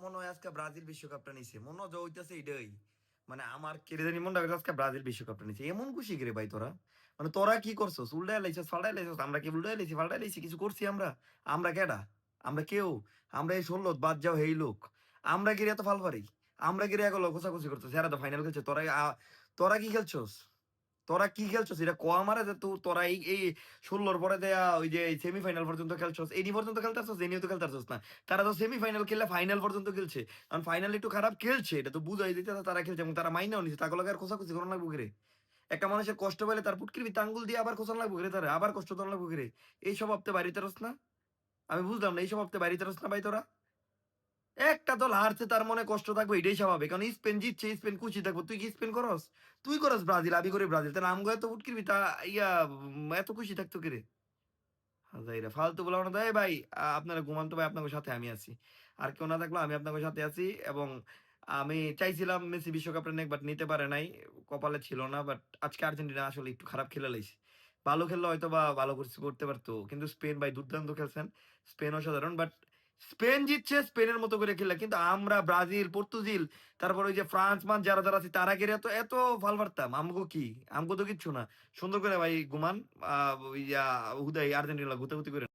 মনে হয় আজকে ব্রাজিল বিশ্বকাপটা নিছে মনে হয় হইতেছে এটাই মানে আমার কেড়ে জানি মনে হয় আজকে ব্রাজিল বিশ্বকাপটা নিছে এমন খুশি করে ভাই তোরা মানে তোরা কি করছস উল্টায় লাইছস ফাল্টায় লাইছস আমরা কি উল্টায় লাইছি ফাল্টায় লাইছি কিছু করছি আমরা আমরা কেডা আমরা কেউ আমরা এই ১৬ বাদ যাও হেই লোক আমরা কি এত ফাল পারি আমরা কি এগুলো ঘোষাঘুষি করতেছি এরা তো ফাইনাল খেলছে তোরা কি খেলছস তোরা কি খেলছস এটা ক আমারে যে তোরা এই ১৬ পরে দেয়া ওই যে সেমিফাইনাল পর্যন্ত খেলছস এনি পর্যন্ত খেলতেছস এনিও তো খেলতেছস না তারা তো সেমিফাইনাল খেললে ফাইনাল পর্যন্ত খেলছে কারণ ফাইনাল একটু খারাপ খেলছে এটা তো বুঝাই দিতে তারা খেলছে এবং তারা মাইনাও নিছে তাকে লাগে আর খোঁচাখুচি করানো লাগবো করে একটা মানুষের কষ্ট পেলে তার পুটকির ভিতরে আঙ্গুল দিয়ে আবার খোঁচানো লাগবো করে তারা আবার কষ্ট দেওয়া লাগবো করে এই স্বভাবতে বাড়িতে রস না আমি বুঝলাম না এই স্বভাবতে বাড়িতে রস না ভাই তোরা একটা দল হারছে তার মনে কষ্ট থাকবে এটাই স্বাভাবিক কারণ স্পেন জিতছে স্পেন খুশি থাকবো তুই কি স্পেন করস তুই করস ব্রাজিল আমি করি ব্রাজিল তাহলে আমগো এত উটকির ভিতরে এত খুশি থাকতো কিরে হাজাইরা ফালতু বলা না দেয় ভাই আপনারা ঘুমান তো ভাই আপনাদের সাথে আমি আছি আর কেউ না থাকলো আমি আপনাদের সাথে আছি এবং আমি চাইছিলাম মেসি বিশ্বকাপটা নেক বাট নিতে পারে নাই কপালে ছিল না বাট আজকে আর্জেন্টিনা আসলে একটু খারাপ খেলে লাইছে ভালো খেললে হয়তো বা ভালো কিছু করতে পারতো কিন্তু স্পেন ভাই দুর্দান্ত খেলছেন স্পেন অসাধারণ বাট স্পেন জিতছে স্পেনের মতো করে খেললে কিন্তু আমরা ব্রাজিল পর্তুজিল তারপর ওই যে ফ্রান্স মান যারা যারা আছে তারা গেলে এত এত ভাল পারতাম আমগো কি আমগো তো কিচ্ছু না সুন্দর করে ভাই গুমান হুদাই আর্জেন্টিনা গুতাগুতি করে